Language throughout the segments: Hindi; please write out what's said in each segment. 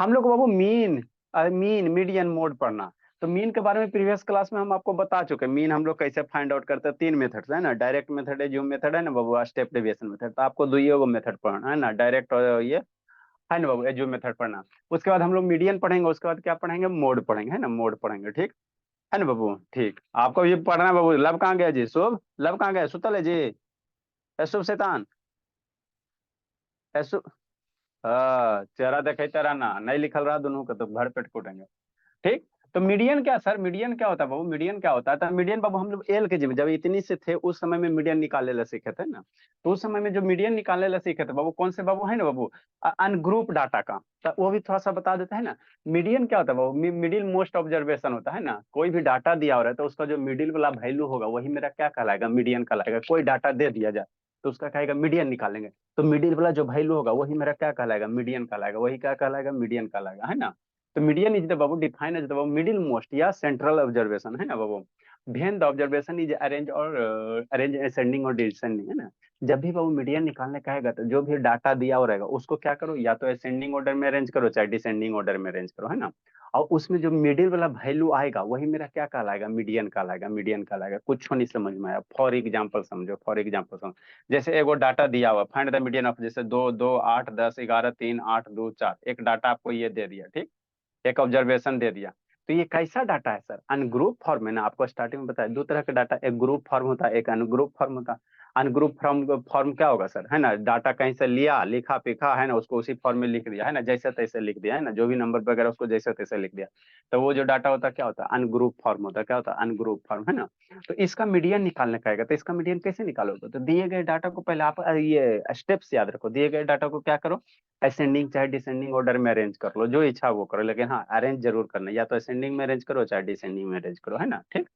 हम लोग को बाबू मीन, मीन मीडियन मोड पढ़ना। तो मीन के बारे में प्रीवियस क्लास में हम आपको बता चुके हैं। मीन हम लोग कैसे फाइंड आउट करते हैं, तीन मेथड है ना, डायरेक्ट मेथड है, जूम मेथड है ना बाबू, स्टेप डेविएशन मेथड। तो आपको दुइयो को मेथड पढ़ना है ना, डायरेक्ट और ये है ना बाबू, जूम मेथड पढ़ना। उसके बाद हम लोग मीडियन पढ़ेंगे, उसके बाद क्या पढ़ेंगे, मोड पढ़ेंगे, है ना, मोड पढ़ेंगे, ठीक है ना बाबू। ठीक, आपको ये पढ़ना है बाबू। लब कहाँ गया जी, शुभ लब कहाँ गया, सुतल है जी, शुभ शैतान, शुभ। हाँ, चेहरा देखे तेरा ना नहीं लिखल रहा दोनों का, तो भर पेट कूटेंगे। ठीक। तो मीडियन क्या सर, मीडियन क्या होता है बाबू, मीडियन क्या होता है, तो मीडियन बाबू हम लोग एल के जी में जब इतनी से थे उस समय में मीडियन निकालने ला सीखे थे ना। तो उस समय में जो मीडियन निकालने ला सीखे थे बाबू, कौन से बाबू है ना बाबू, अनग्रुप डाटा का। तो वो भी थोड़ा सा बता देते हैं ना। मीडियन क्या होता है बाबू, मिडिल मोस्ट ऑब्जर्वेशन होता है ना। कोई भी डाटा दिया हो रहा है तो उसका जो मिडिल वाला वैल्यू होगा वही मेरा क्या कहलाएगा, मीडियन कहलाएगा। कोई डाटा दे दिया जाए तो उसका कहेगा मीडियन निकालेंगे। तो मिडिल वाला जो वैल्यू होगा वही मेरा क्या कहलाएगा, मीडियन कहलाएगा। वही क्या कहलाएगा, मीडियन कहलाएगा, है ना। तो मीडियन इज द बाबू डिफाइन एज द बाबू मिडिल मोस्ट या सेंट्रल ऑब्जर्वेशन, है ना बाबू। When the observation is arrange और अरेंज असेंडिंग और डिसेंडिंग, है ना। जब भी बाबू मीडियन निकालने कहेगा तो जो भी डाटा दिया हो रहेगा उसको क्या करो, या तो असेंडिंग ऑर्डर में अरेंज करो चाहे डिसेंडिंग ऑर्डर में अरेंज करो, है ना। और उसमें जो मिडिल वाला वैल्यू आएगा वही मेरा क्या कहलाएगा, मीडियन कहलाएगा, मीडियन कहलाएगा। कुछ नहीं समझ में आया, फॉर एग्जाम्पल समझो, फॉर एग्जाम्पल समझो। जैसे एगो डाटा दिया हुआ, फाइंड द मीडियन ऑफ, जैसे 2 2 8 10 11 3 8 2 4, एक डाटा आपको ये दे दिया, ठीक। एक ऑब्जर्वेशन दे दिया। तो ये कैसा डाटा है सर, अनग्रुप फॉर्म है ना। आपको स्टार्टिंग में बताया दो तरह का डाटा, एक ग्रुप फॉर्म होता है, एक अनग्रुप फॉर्म होता है। अनग्रुप फॉर्म फॉर्म क्या होगा सर, है ना, डाटा कहीं से लिया, लिखा पिखा, है ना, उसको उसी फॉर्म में लिख दिया, है ना, जैसे तैसे लिख दिया, है ना, जो भी नंबर वगैरह उसको जैसे तैसे लिख दिया। तो वो जो डाटा होता है क्या होता है, अनग्रुप फॉर्म होता है। क्या होता है, अनग्रुप फॉर्म, है ना। तो इसका मीडियन निकालने का आएगा, तो इसका मीडियन कैसे निकालोगे, तो दिए गए डाटा को पहले आप ये स्टेप्स याद रखो। दिए गए डाटा को क्या करो, असेंडिंग चाहे डिसेंडिंग ऑर्डर में अरेंज कर लो, जो इच्छा वो करो, लेकिन हाँ अरेंज जरूर करना, या तो असेंडिंग में अरेंज करो चाहे डिसेंडिंग में अरेंज करो, है ना, ठीक।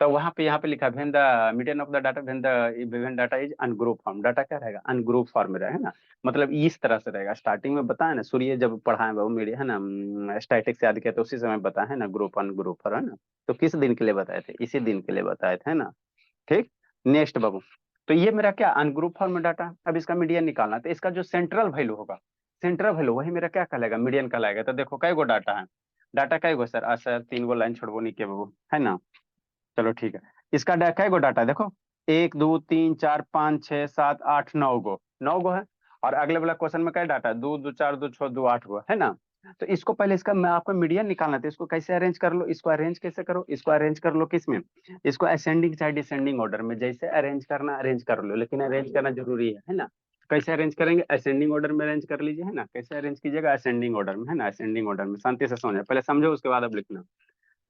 तो वहां पे यहाँ पे लिखा when the median of the data, when data is ungroup form, data क्या रहेगा, अनग्रुप फॉर्म में रहेगा, है ना। मतलब इस तरह से रहेगा। स्टार्टिंग में बताया ना, सूर्य जब पढ़ाए वो मीडिया, है ना, स्टैटिक्स याद किया तो उसी समय बताया है ना, ग्रुप अनग्रुप फॉर्म, है ना। तो किस दिन के लिए बताए थे, इसी दिन के लिए बताए थे, है ना। ठीक। नेक्स्ट बाबू, तो ये मेरा क्या अनग्रुप फॉर्म में डाटा। अब इसका मीडियन निकालना है, तो इसका जो सेंट्रल वैल्यू होगा, सेंट्रल वैल्यू वही मेरा क्या कहलाएगा, मीडियन कहलाएगा। तो देखो कई गो डाटा है, डाटा कई गो सर, सर 3 गो लाइन छोड़बो नहीं के बाबू, है ना। चलो ठीक है। इसका कई गो डाटा है देखो, 1 2 3 4 5 6 7 8 9 गो, 9 गो है। और अगले वाला क्वेश्चन में क्या डाटा है, 2 2 4 2 6 2 8 गो, है ना। तो इसको पहले इसका मैं आपको मीडियन निकालना था, इसको कैसे अरेंज कर लो, इसको अरेंज कैसे करो, इसको अरेंज कर लो किस में, इसको असेंडिंग चाहे डिसेंडिंग ऑर्डर में, जैसे अरेंज करना अरेंज कर लो, लेकिन अरेंज करना जरूरी है ना। कैसे अरेंज करेंगे, असेंडिंग ऑर्डर में अरेंज कर लीजिए, है ना। कैसे अरेंज कीजिएगा, असेंडिंग ऑर्डर में, है ना, असेंडिंग ऑर्डर में। शांति से समझो, पहले समझो उसके बाद अब लिखना।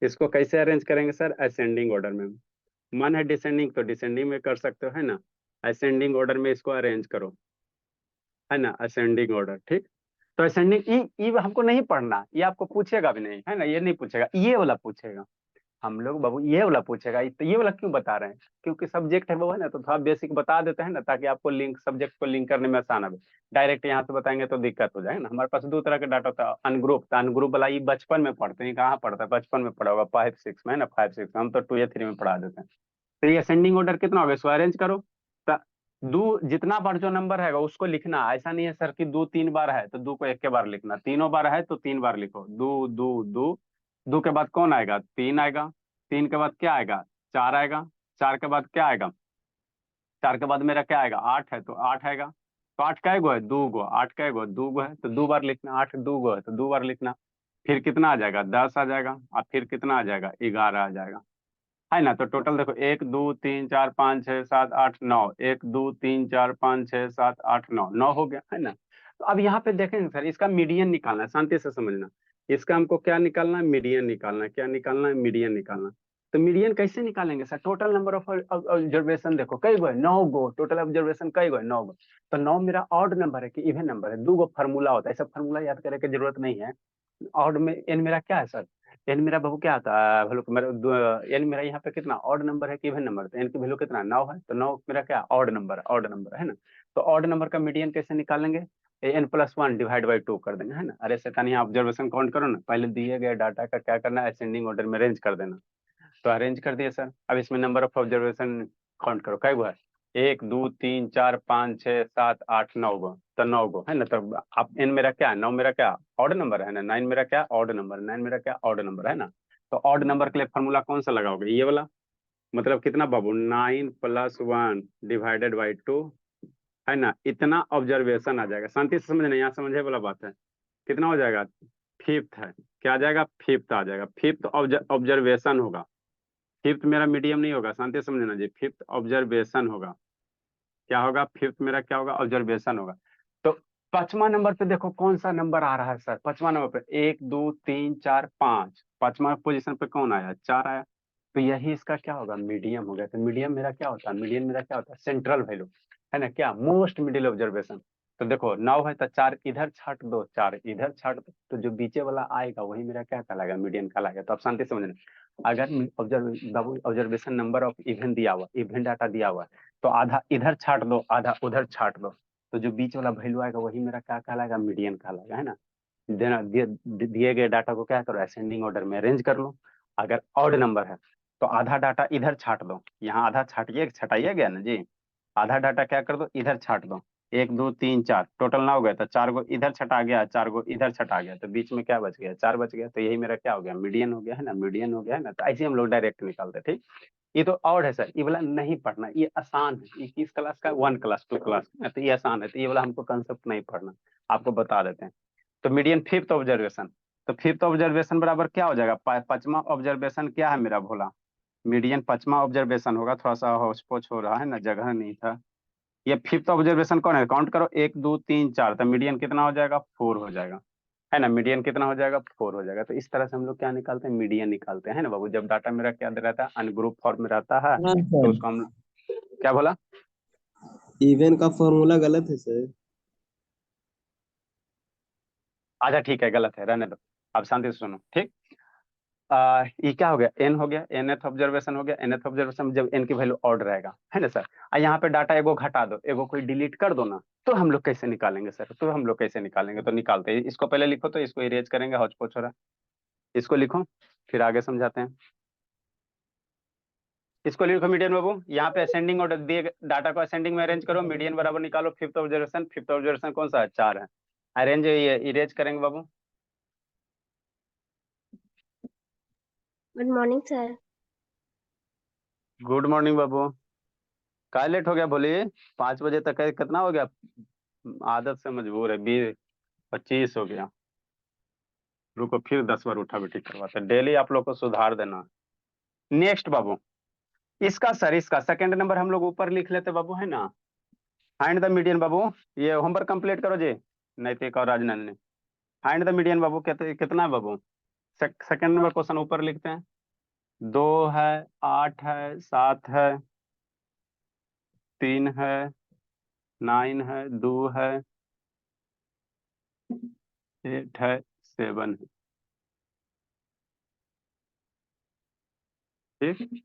इसको कैसे अरेंज करेंगे सर, असेंडिंग ऑर्डर में। मन है डिसेंडिंग तो डिसेंडिंग में कर सकते हो, है ना। असेंडिंग ऑर्डर में इसको अरेंज करो, है ना, असेंडिंग ऑर्डर, ठीक। तो असेंडिंग ई हमको नहीं पढ़ना, ये आपको पूछेगा भी नहीं, है ना, ये नहीं पूछेगा, ये वाला पूछेगा। हम लोग बाबू ये वाला पूछेगा, तो ये वाला क्यों बता रहे हैं, क्योंकि सब्जेक्ट है वो, है ना, तो थोड़ा बेसिक बता देते हैं ना, ताकि आपको लिंक, सब्जेक्ट को लिंक करने में आसान हो। डायरेक्ट यहाँ से बताएंगे तो दिक्कत हो जाएगा ना। हमारे पास दो तरह का डाटा होता है, अनग्रुप, तो अनग्रुप वाला ये बचपन में पढ़ते हैं, कहाँ पढ़ता है, बचपन में पढ़ा होगा 5 6 में, है ना, 5 6 हम तो 2 या 3 में पढ़ा देते हैं। तो ये असेंडिंग ऑर्डर कितना होगा, इसको अरेंज करो। तो दो जितना बार जो नंबर है उसको लिखना, ऐसा नहीं है सर कि 2 3 बार है तो 2 को एक के बार लिखना, तीनों बार है तो 3 बार लिखो, 2 2 2। 2 के बाद कौन आएगा, 3 आएगा। 3 के बाद क्या आएगा, 4 आएगा। 4 के बाद क्या आएगा, 4 के बाद मेरा क्या आएगा, 8 है तो 8 आएगा। तो 8 कै गो है, 2 गो, 8 कै गो, 2 गो है तो 2 बार लिखना, 8 2 गो है तो 2 बार लिखना। फिर कितना आ जाएगा, 10 आ जाएगा, और फिर कितना आ जाएगा, 11 आ जाएगा, है ना। तो टोटल देखो, 1 2 3 4 5 6 7 8 9, 1 2 3 4 5 6 7 8 9, 9 हो गया, है ना। तो अब यहाँ पे देखेंगे सर, इसका मीडियन निकालना है, शांति से समझना। इसका हमको क्या निकालना है, मीडियन निकालना है। क्या निकालना है, मीडियन निकालना। तो मीडियन कैसे निकालेंगे sir, total number of observation देखो कई गो है, 9 गो, टोटल ऑब्जर्वेशन कई गो है, 9 गो। तो 9 मेरा ऑड नंबर है कि इवन नंबर है, 2 गो फार्मूला होता है, ऐसा फार्मूला याद करने की जरूरत नहीं है। ऑड में एन मेरा क्या है सर, एन मेरा बहु क्या आता है वैल्यू मेरा, एन मेरा यहाँ पे कितना ऑड नंबर है कि इवन नंबर, तो एन की वैल्यू कितना 9 है, तो 9 मेरा क्या ऑड नंबर है, ऑड नंबर है ना। तो ऑड नंबर का मीडियन कैसे निकालेंगे, n+1 डिवाइड बाई 2 कर देंगे, है ना। अरे सेकंड यहाँ ऑब्जर्वेशन काउंट करो ना, पहले दिए गए डाटा का क्या करना है, असेंडिंग ऑर्डर में अरेंज कर देना। तो अरेंज कर दिया सर। अब इसमें नंबर ऑफ ऑब्जर्वेशन काउंट करो, कै गो है, 1 2 3 4 5 6 7 8 9 गो। तो 9 गो है ना। तो आप एन मेरा क्या है, 9 मेरा क्या ऑड नंबर है ना, 9 मेरा क्या ऑड नंबर, 9 मेरा क्या ऑड नंबर है ना। तो ऑड नंबर के लिए फॉर्मूला कौन सा लगाओगे, ये वाला। मतलब कितना बाबू, 9 + 1 डिवाइडेड बाई 2 है ना। इतना ऑब्जर्वेशन आ जाएगा, शांति से समझना, यहाँ समझे वाला बात है। कितना हो जाएगा, फिफ्थ है, क्या आ जाएगा, फिफ्थ आ जाएगा। फिफ्थ ऑब्जर्वेशन होगा, फिफ्थ मेरा मीडियम नहीं होगा, शांति से समझना जी, फिफ्थ ऑब्जर्वेशन होगा। क्या होगा, फिफ्थ मेरा क्या होगा, ऑब्जर्वेशन होगा। तो पांचवा नंबर पे देखो कौन सा नंबर आ रहा है सर, पांचवा नंबर पे 1 2 3 4 5, पांचवा पोजीशन पे कौन आया, 4 आया। तो यही इसका क्या होगा, मीडियम हो गया। तो मीडियम मेरा क्या होता है, मीडियम मेरा क्या होता है, सेंट्रल वैल्यू है ना, क्या मोस्ट मिडिल ऑब्जर्वेशन। तो देखो 9 है तो 4 इधर छाट दो, 4 इधर छाट दो, तो जो बीचे वाला आएगा वही मेरा क्या कहलाएगा, मीडियन कहलाएगा। तो आप शांति से समझना, अगर ऑब्जर्वेशन नंबर ऑफ इवेंट दिया हुआ, इवेंट डाटा दिया हुआ है, तो आधा इधर छाट दो आधा उधर छाट दो, तो जो बीच वाला वैल्यू आएगा वही मेरा क्या कहलाएगा, मीडियन कहलाएगा है ना। देना दिए गए डाटा को क्या करो, असेंडिंग ऑर्डर में अरेंज कर लो। अगर ऑड नंबर है तो आधा डाटा इधर छाट दो, यहाँ आधा छाटिए छटाइए गया ना जी, आधा डाटा क्या कर दो, इधर छाट दो। 1 2 3 4 टोटल ना हो गया, तो 4 गो इधर छटा गया, 4 गो इधर छटा गया, तो बीच में क्या बच गया, 4 बच गया। तो यही मेरा क्या हो गया, मीडियन हो गया है ना, मीडियन हो गया है ना। तो ऐसे हम लोग डायरेक्ट निकालते, ठीक। ये तो और है सर, ये वाला नहीं पढ़ना, ये आसान है। ये किस क्लास का, 1 क्लास 2 क्लास, तो ये आसान है। तो ये वाला हमको कंसेप्ट नहीं पढ़ना, आपको बता देते हैं। तो मीडियन फिफ्थ ऑब्जर्वेशन, तो फिफ्थ ऑब्जर्वेशन बराबर क्या हो जाएगा, पांचवा ऑब्जर्वेशन क्या है मेरा भोला, मीडियन पांचवा ऑब्जर्वेशन होगा। थोड़ा सा होच पोच हो रहा है ना, जगह नहीं था। ये फिफ्थ ऑब्जर्वेशन कौन है, काउंट करो, 1 2 3 4, तो मीडियन कितना हो जाएगा, 4 हो जाएगा है ना। मीडियन कितना हो जाएगा, 4 हो जाएगा। तो इस तरह से हम लोग क्या निकालते हैं, मीडियन निकालते हैं ना बाबू। जब डाटा मेरा क्या रहता है, अनग्रुप फॉर्म में रहता है, हाँ तो सर, उसको हम क्या बोला, इवन का फॉर्मूला गलत है सर। अच्छा ठीक है, गलत है, रहने दो। अब शांति से सुनो, ठीक। ये क्या हो गया, एन हो गया, एनथ ऑब्जर्वेशन हो गया। एनथ ऑब्जर्वेशन जब एन की वैल्यू ऑड रहेगा है ना सर, यहाँ पे डाटा एगो घटा दो, एगो कोई डिलीट कर दो ना, तो हम लोग कैसे निकालेंगे सर, तो हम लोग कैसे निकालेंगे, तो निकालते हैं। इसको पहले लिखो, तो इसको इरेज करेंगे, हौच पौच हो रहा है। इसको लिखो, फिर आगे समझाते हैं। इसको लिखो मीडियन बाबू, यहाँ पे असेंडिंग ऑर्डर दिए डाटा को असेंडिंग में अरेंज करो, मीडियन बराबर निकालो फिफ्थ ऑब्जर्वेशन। फिफ्थ ऑब्जर्वेशन कौन सा है, 4 है। अरेंज ये इरेज करेंगे बाबू। Good morning sir. Good morning बाबू। का लेट हो गया बोलिए, 5 बजे तक है, कितना हो गया, आदत से मजबूर है, 20 25 हो गया। रुको फिर 10 बार उठा बैठी करवाते, डेली आप लोग को सुधार देना। नेक्स्ट बाबू, इसका सर, इसका सेकंड नंबर हम लोग ऊपर लिख लेते बाबू है ना। फाइंड द मीडियन बाबू, ये होमवर्क कंप्लीट करो जी, नैतिक और राजनंदनी। फाइंड द मीडियन बाबू, कितना है बाबू, सेकंड नंबर क्वेश्चन ऊपर लिखते हैं। 2 है, 8 है, 7 है, 3 है, 9 है, 2 है, 8 है, 7 है, ठीक।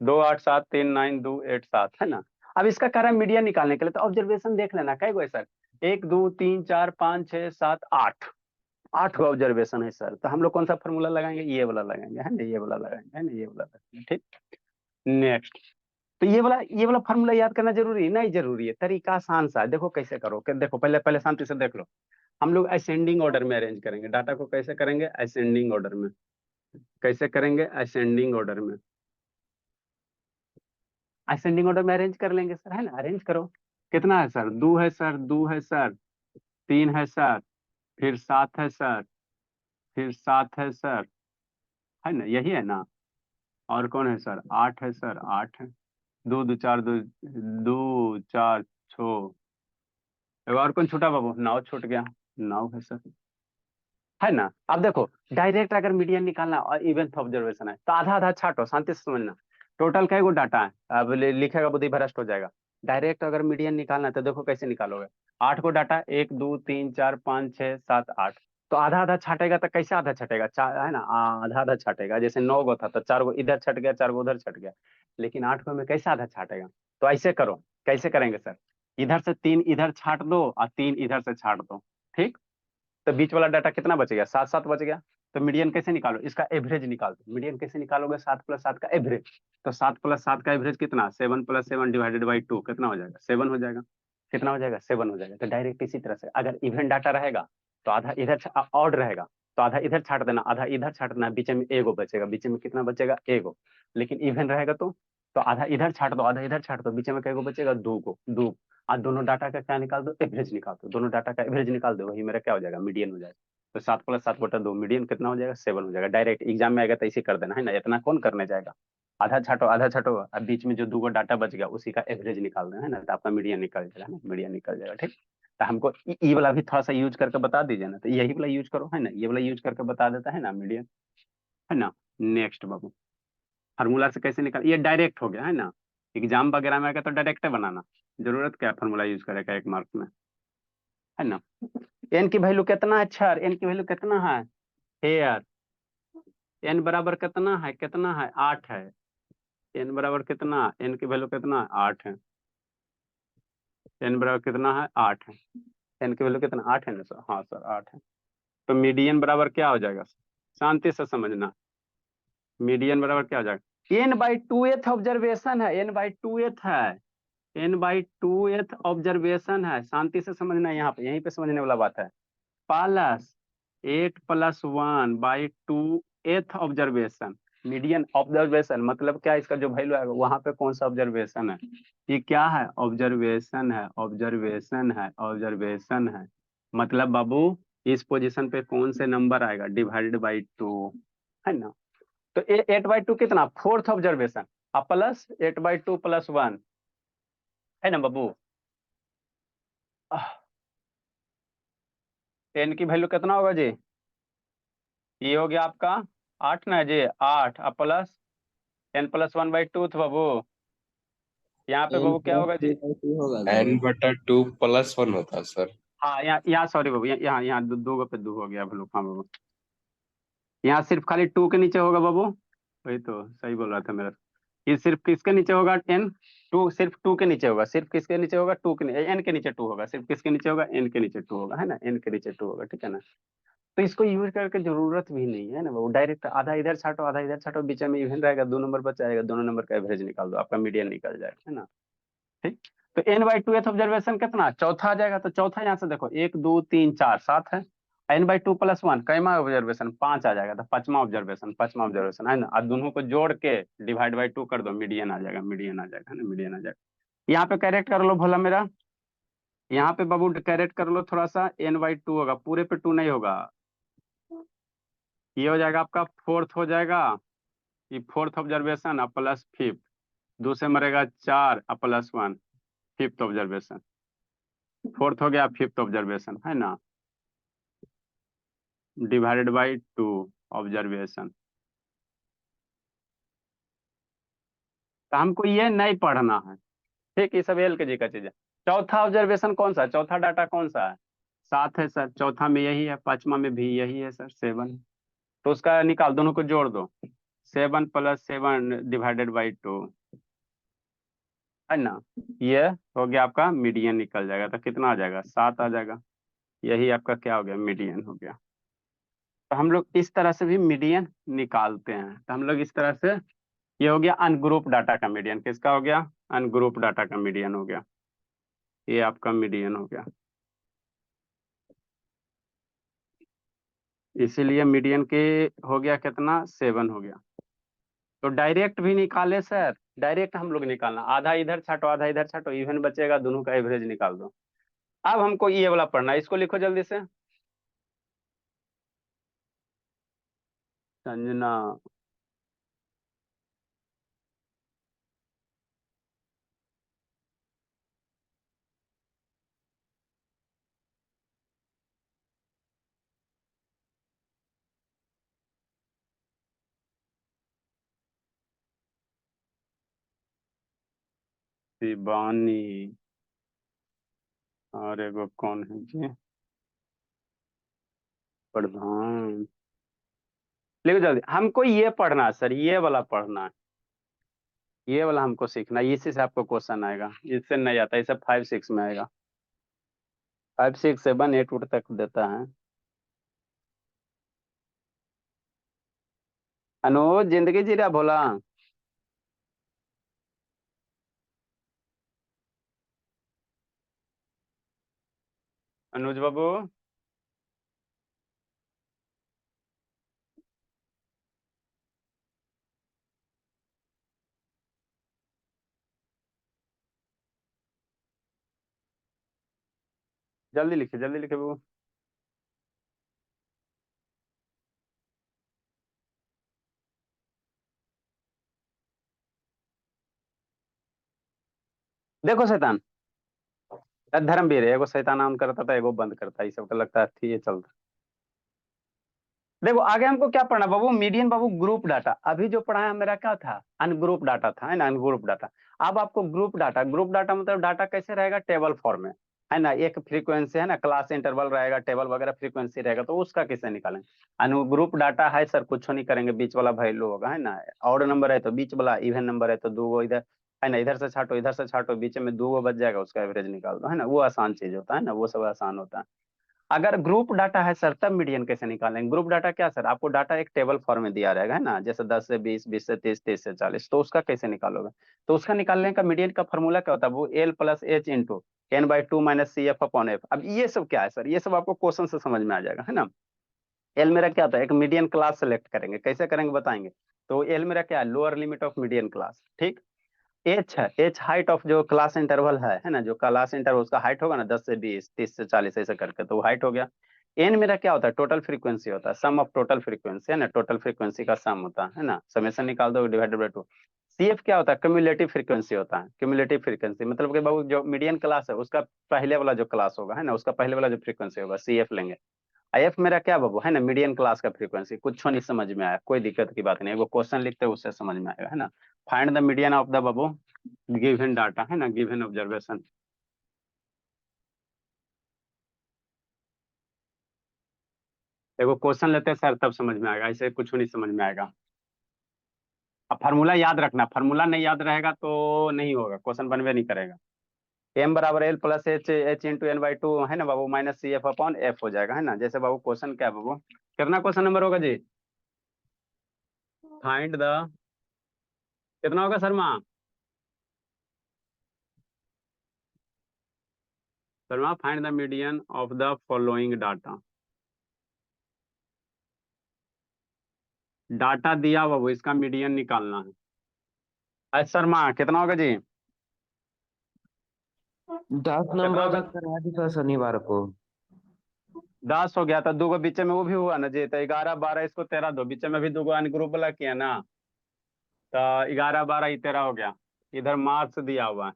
2 8 7 3 9 2 8 7 है ना। अब इसका कह रहा है मीडियन निकालने के लिए, तो ऑब्जर्वेशन देख लेना कै गो है सर, 1 2 3 4 5 6 7 8, 8 गो ऑब्जर्वेशन है सर। तो हम लोग कौन सा फॉर्मूला लगाएंगे, ये वाला लगाएंगे है ना, ये वाला लगाएंगे है ना, ये वाला लगाएंगे, ठीक। नेक्स्ट, तो ये वाला फॉर्मूला याद करना जरूरी है, नहीं जरूरी है, तरीका आसान सा है। देखो कैसे करो, देखो पहले पहले शांति से देख लो। हम लोग असेंडिंग ऑर्डर में अरेंज करेंगे डाटा को, कैसे करेंगे, असेंडिंग ऑर्डर में। कैसे करेंगे, असेंडिंग ऑर्डर में, असेंडिंग ऑर्डर में अरेंज कर लेंगे सर है ना। अरेंज करो, कितना है सर, 2 है सर, 2 है सर, 3 है सर, फिर 7 है सर, फिर 7 है सर, है ना, यही है ना। और कौन है सर, 8 है सर, 8 है, 2 2 4 2, 2 4 6, और कौन छूटा बाबू, 9 छूट गया, 9 है सर, है ना। अब देखो डायरेक्ट अगर मीडियन निकालना और इवेंट ऑब्जर्वेशन है, तो आधा आधा छाटो, शांति से समझना। टोटल कई गो डाटा है, अब लिखेगा बुद्धि भ्रष्ट हो जाएगा। डायरेक्ट अगर मीडियन निकालना है तो देखो कैसे निकालोगे, 8 को डाटा, 1 2 3 4 5 6 7 8, तो आधा आधा छाटेगा, तो कैसे आधा छटेगा, चार है ना, आधा आधा छटेगा। जैसे 9 गो था तो 4 गो इधर छट गया, 4 गो उधर छट गया, लेकिन 8 गो में कैसे आधा छाटेगा। तो ऐसे करो, कैसे करेंगे सर, इधर से 3 इधर छाट दो और 3 इधर से छाट दो, ठीक। तो बीच वाला डाटा कितना बच गया, 7 7 बच गया। तो मीडियन कैसे निकालो, इसका एवरेज निकाल दो। मीडियन कैसे निकालोगे, 7 + 7 का एवरेज। तो 7 + 7 का एवरेज कितना, 7 + 7 डिवाइडेड बाई 2 कितना हो जाएगा, 7 हो जाएगा। कितना हो जाएगा 7 हो जाएगा। तो डायरेक्ट इसी तरह से अगर इवन डाटा रहेगा तो आधा इधर ऑड रहेगा तो आधा इधर छाट देना, आधा इधर छाट देना, बीच में एगो बचेगा, बीच में कितना बचेगा एगो। लेकिन इवन रहेगा तो आधा इधर छाट दो, आधा इधर छाट दो, बीच में कैगो बचेगा दो। आज दोनों डाटा का क्या निकाल दो, एवरेज निकाल दो, दोनों डाटा का एवरेज निकाल दो, वही मेरा क्या हो जाएगा, मीडियन हो जाएगा। तो 7 + 7/2 मीडियन कितना हो जाएगा 7 हो जाएगा। डायरेक्ट एग्जाम में आएगा तो इसे कर देना है ना, इतना कौन करने जाएगा। आधा छाटो आधा छाटो, अब बीच में जो दो डाटा बच गया उसी का एवरेज निकाल देना है ना, तो आपका मीडियन निकल जाएगा ना, मीडियन निकल जाएगा। ठीक, तो हमको ये वाला भी थोड़ा सा यूज करके बता दीजिए ना, तो यही वाला यूज करो है ना, ये वाला यूज करके बता देता है ना मीडियन, है ना। नेक्स्ट बाबू, फार्मूला से कैसे निकाल, ये डायरेक्ट हो गया है ना, एग्जाम वगैरह में आएगा तो डायरेक्ट बनाना, जरूरत क्या फार्मूला यूज करेगा 1 मार्क में, है ना। एन की वैल्यू कितना है, अच्छा एन की वैल्यू कितना है हेयर, एन बराबर कितना है 8 है, एन बराबर कितना, एन की वैल्यू कितना 8 है, एन बराबर कितना है 8 है, एन की वैल्यू कितना 8 है ना सर, हाँ सर 8 है। तो मीडियन बराबर क्या हो जाएगा, शांति से समझना, मीडियन बराबर क्या हो जाएगा, n/2th ऑब्जर्वेशन है, n/2th है, n/2th ऑब्जर्वेशन है, शांति से समझना, यहाँ पे यहीं पे समझने वाला बात है। Plus 8+1/2th observation, median observation मतलब क्या, इसका जो वैल्यू आएगा वहां पे कौन सा ऑब्जर्वेशन है, ये क्या है ऑब्जर्वेशन है, ऑब्जर्वेशन है, ऑब्जर्वेशन है। मतलब बाबू इस पोजीशन पे कौन से नंबर आएगा, डिवाइडेड बाई 2, है ना। तो 8/2 कितना, 4th ऑब्जर्वेशन, अब प्लस 8/2 + 1, है ना बाबू। एन की वैल्यू कितना होगा जी, ये हो गया आपका 8 ना जी, 8 अब प्लस n+1/2 था बाबू, यहाँ पे n बाबू क्या प्लस होगा जी, 3/2 होगा सर। n/2 + 1 होता है सर। हाँ यहाँ सॉरी बाबू, यहाँ यहाँ दो पे 2 हो गया बाबू, हाँ बाबू, यहाँ सिर्फ खाली 2 के नीचे होगा बाबू, वही तो सही बोल रहा था मेरा, ये सिर्फ किसके नीचे होगा n, 2 सिर्फ 2 के नीचे होगा, सिर्फ किसके नीचे होगा 2 के नीचे, n के नीचे 2 होगा, सिर्फ किसके नीचे होगा n के नीचे 2 होगा, है ना, n के नीचे 2 होगा, ठीक है ना। तो इसको यूज करके जरूरत भी नहीं है ना वो, डायरेक्ट आधा इधर छाटो आधा इधर छाटो, बीच में इवन रहेगा, 2 नंबर बच जाएगा, दोनों नंबर का एवरेज निकाल दो, आपका मीडियन निकल जाएगा, है ना। ठीक, तो n/2th ऑब्जर्वेशन कितना, चौथा आ जाएगा, तो चौथा यहाँ से देखो 1 2 3 4 7 है, n/2 + 1 कैमा ऑब्जर्वेशन 5 आ जाएगा, तो पांचवा ऑब्जर्वेशन है ना, अब दोनों को जोड़ के डिवाइड बाई 2 कर दो, मीडियन आ जाएगा, मीडियन आ जाएगा, है ना, मीडियन आ जाएगा। यहाँ पे करेक्ट कर लो भोला मेरा, यहाँ पे बाबू करेक्ट कर लो थोड़ा सा, n/2 होगा, पूरे पे 2 नहीं होगा, ये हो जाएगा आपका 4th हो जाएगा, ये 4th ऑब्जर्वेशन अब प्लस 5th, दूसरे मरेगा 4 अब +1, 5th ऑब्जर्वेशन, 4th हो गया 5th ऑब्जर्वेशन, है ना, डिवाइडेड बाई 2 ऑब्जर्वेशन। तो हमको ये नहीं पढ़ना है, ठीक, ये सब एल के जी का चीज है। चौथा ऑब्जर्वेशन कौन सा है, चौथा डाटा कौन सा है, 7 है सर, चौथा में यही है, पांचवा में भी यही है सर 7, तो उसका निकाल, दोनों को जोड़ दो, 7 + 7 डिवाइडेड बाई 2, है ना, ये हो गया आपका मीडियन निकल जाएगा, तो कितना आ जाएगा 7 आ जाएगा, यही आपका क्या हो गया, मीडियन हो गया। तो हम लोग इस तरह से भी मीडियन निकालते हैं, तो हम लोग इस तरह से, ये हो गया अनग्रुप डाटा का मीडियन, किसका हो गया, अनग्रुप डाटा का मीडियन हो गया, ये आपका मीडियन हो गया, इसीलिए मीडियन के हो गया कितना 7 हो गया। तो डायरेक्ट भी निकाले सर, डायरेक्ट हम लोग निकालना, आधा इधर छाटो आधा इधर छाटो, इवन बचेगा, दोनों का एवरेज निकाल दो। अब हमको ये वाला पढ़ना है, इसको लिखो जल्दी से, संजना, शिवानी, और एगो कौन है जी, प्रधान, लिखो जल्दी, हमको ये पढ़ना है सर, ये वाला पढ़ना है, ये वाला हमको सीखना है, इसी से आपको क्वेश्चन आएगा, इससे नहीं आता, इसे 5 6 में आएगा, 5 6 7 8 उठ तक देता है। अनुज जिंदगी जी रहा भोला, अनुज बाबू, जल्दी लिखे बाबू। देखो शैतान, धर्मवीर है, एगो शैतान ऑन करता था, एगो बंद करता, ये सबका लगता है ठीक है चलता। देखो आगे हमको क्या पढ़ना बाबू, मीडियन बाबू ग्रुप डाटा। अभी जो पढ़ाया मेरा क्या था, अनग्रुप डाटा था, है ना, अनग्रुप डाटा। अब आपको ग्रुप डाटा मतलब डाटा कैसे रहेगा, टेबल फॉर्म में, है ना, एक फ्रीक्वेंसी है ना, क्लास इंटरवल रहेगा, टेबल वगैरह फ्रीक्वेंसी रहेगा, तो उसका कैसे निकालें। अनुग्रुप डाटा है सर, कुछ नहीं करेंगे, बीच वाला वैल्यू होगा, है ना, ऑड नंबर है तो बीच वाला, इवन नंबर है तो दो गो इधर, है ना, इधर से छाटो इधर से छाटो, बीच में दो गो बच जाएगा, उसका एवरेज निकाल दो, है ना, वो आसान चीज होता है ना, वो सब आसान होता है। अगर ग्रुप डाटा है सर, तब मीडियन कैसे निकालेंगे। ग्रुप डाटा क्या सर, आपको डाटा एक टेबल फॉर्म में दिया रहेगा, है ना, जैसे 10 से 20, 20 से 30, 30 से 40, तो उसका कैसे निकालोगे। तो उसका निकालने का मीडियन का फॉर्मूला क्या होता है, वो L plus H into n/2 minus C F upon F. अब ये सब क्या है सर, ये सब आपको क्वेश्चन से समझ में आ जाएगा, है ना। एल मेरा क्या होता है, एक मीडियन क्लास सेलेक्ट करेंगे, कैसे करेंगे बताएंगे। तो एल मेरा क्या है, lower limit of median class, ठीक। एच है, एच हाइट ऑफ जो क्लास इंटरवल है ना, जो क्लास इंटरवल उसका हाइट होगा ना, 10 से 20, 30 से 40 ऐसे करके, तो वो हाइट हो गया। एन मेरा क्या होता है, टोटल फ्रीक्वेंसी होता है, सम ऑफ टोटल फ्रीक्वेंसी, है ना, टोटल फ्रीक्वेंसी का सम होता है ना, समेशन निकाल दो डिवाइडेड बाय 2। सी एफ क्या होता है, क्यूमुलेटिव फ्रीक्वेंसी होता है, क्यूमुलेटिव फ्रीक्वेंसी मतलब कि बाबू जो मीडियन क्लास है उसका पहले वाला जो क्लास होगा, है ना, उसका पहले वाला जो फ्रीक्वेंसी होगा, सी एफ लेंगे। आई एफ मेरा क्या बाबू, है ना, मीडियन क्लास का फ्रीक्वेंसी। कुछ नहीं समझ में आया, कोई दिक्कत की बात नहीं है, वो क्वेश्चन लिखते हैं उससे समझ में आएगा, है ना। Find the median of the Babu given data, है ना, गिवन ऑब्जर्वेशन। देखो क्वेश्चन लेते हैं सर, तब समझ में आएगा, ऐसे कुछ नहीं समझ में आएगा। अब फार्मूला याद रखना, फार्मूला नहीं याद रहेगा तो नहीं होगा, क्वेश्चन बनवे नहीं करेगा। एम बराबर L plus H, H into n/2, है ना बाबू, minus C F upon F हो जाएगा, है ना। जैसे बाबू क्वेश्चन क्या है बाबू, कितना क्वेश्चन नंबर होगा जी, फाइंड द, कितना होगा Sharma, Sharma find the median of the following data. Data दिया बाबू, इसका मीडियन निकालना है। अच्छा शर्मा कितना होगा जी, 10 कितना नंबर होगा, तक करा दी था शनिवार को। 10 हो गया, तो दो बीच में वो भी हुआ ना जी, तो 11, 12, इसको 13 दो, बीच में भी दो अनग्रुप वाला किया ना, तो 11, 12 ही 13 हो गया। इधर मार्क्स दिया हुआ है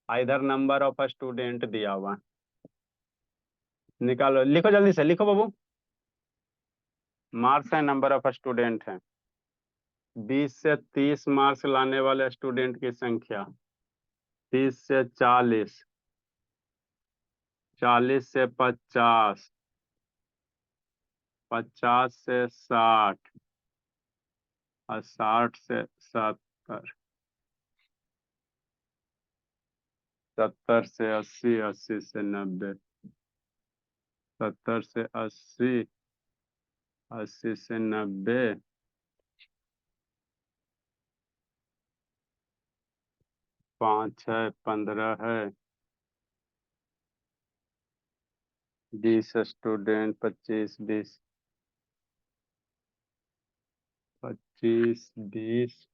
और इधर नंबर ऑफ स्टूडेंट दिया हुआ है। निकालो, लिखो जल्दी से लिखो बाबू। मार्क्स है, नंबर ऑफ स्टूडेंट है, 20 से 30 मार्क्स लाने वाले स्टूडेंट की संख्या, 30 से 40, 40 से 50, 50 से 60 और 60 से 70, 70 से 80, 80 से 90, 70 से 80, 80 से 90, 5 है, 15 है, 20 स्टूडेंट, 25, 20, 25, 20,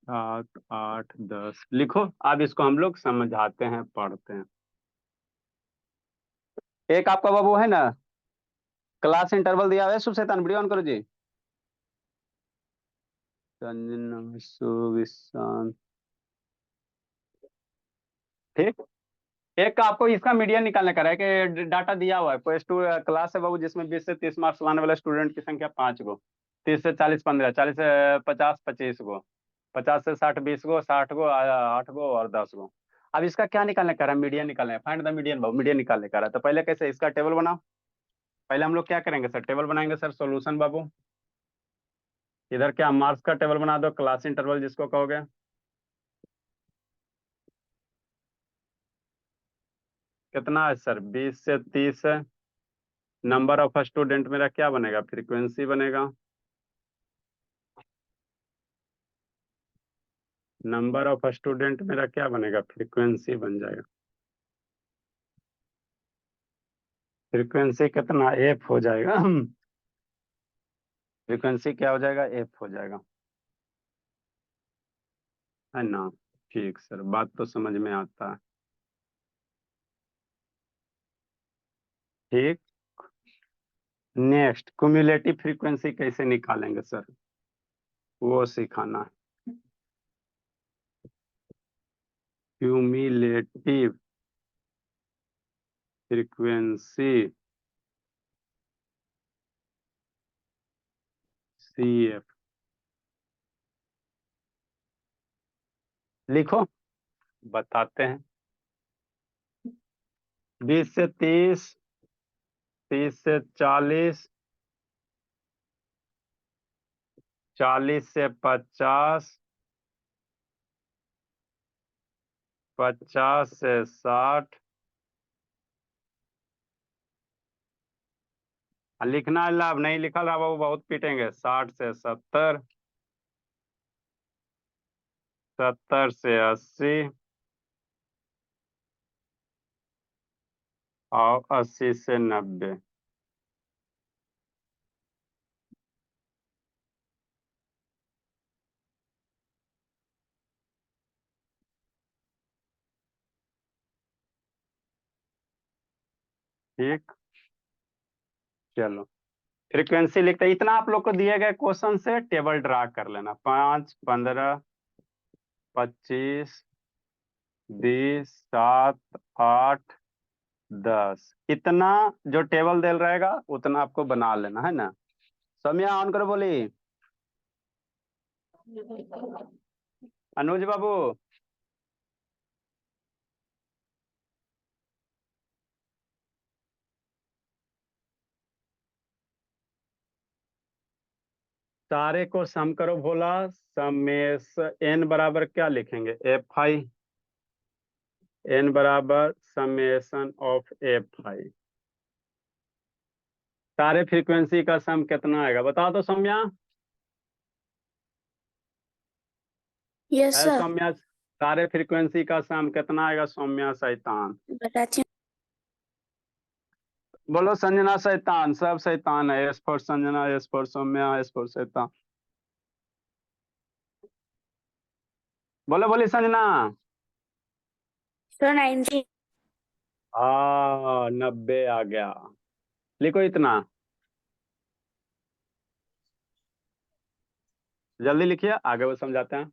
7, 8, 10 लिखो। अब इसको हम लोग समझाते हैं, पढ़ते हैं। एक आपका बाबू है ना, क्लास इंटरवल दिया हुआ है, शुभ शैतान वीडियो ऑन करो जी। संजन सुविशान, ठीक। एक का आपको इसका मीडियन निकालने का है कि डाटा दिया हुआ है, कोई क्लास है बाबू जिसमें 20 से 30 मार्क्स लाने वाले स्टूडेंट की संख्या 5 गो, 30 से 40 15, 40 से 50 25 गो, 50 से 60 20 गो, 60 गो 8 गो और 10 गो। अब इसका क्या निकालने का है, मीडियन निकालने, find the median Babu, median निकालने का है। तो पहले कैसे, इसका टेबल बनाओ। पहले हम लोग क्या करेंगे सर, टेबल बनाएंगे सर, सोल्यूशन बाबू। इधर क्या मार्क्स का टेबल बना दो, क्लास इंटरवल जिसको कहोगे, कितना है सर, 20 से 30 है। नंबर ऑफ स्टूडेंट मेरा क्या बनेगा, फ्रीक्वेंसी बनेगा, नंबर ऑफ स्टूडेंट मेरा क्या बनेगा, फ्रीक्वेंसी बन जाएगा। फ्रीक्वेंसी कितना, एफ हो जाएगा। फ्रीक्वेंसी क्या हो जाएगा, एफ हो जाएगा, है ना। ठीक सर, बात तो समझ में आता है। ठीक, नेक्स्ट क्युमुलेटिव फ्रीक्वेंसी कैसे निकालेंगे सर, वो सिखाना है। क्युमुलेटिव फ्रीक्वेंसी सी एफ, लिखो, बताते हैं। 20 से 30, 30 से 40, 40 से 50, 50 से 60, लिखना है लाभ, नहीं लिखा लाभ वो बहुत पीटेंगे। 60 से 70, 70 से 80 और 80 से 90। ठीक, चलो फ्रीक्वेंसी लिखते, इतना आप लोग को दिए गए क्वेश्चन से टेबल ड्रा कर लेना। 5, 15, 25, 20, 7, 8, 10, इतना जो टेबल दे रहेगा उतना आपको बना लेना, है ना। सौम्या ऑन करो, बोली अनुज बाबू। सारे को सम करो बोला, समेस एन बराबर क्या लिखेंगे, एफ आई, एन बराबर समेशन ऑफ एफ आई। सारे फ्रीक्वेंसी का सम कितना आएगा, बता दो सौम्या। यस है सर, सौम्या, सारे फ्रीक्वेंसी का सम कितना आएगा सौम्या शैतान। बताती हूँ। बोलो संजना शैतान, सब शैतान है। S for Sanjana, S for Saumya, S for शैतान। बोलो, बोली संजना। सर 90। 90 आ गया, लिखो इतना, जल्दी लिखिए, आगे वो समझाते हैं।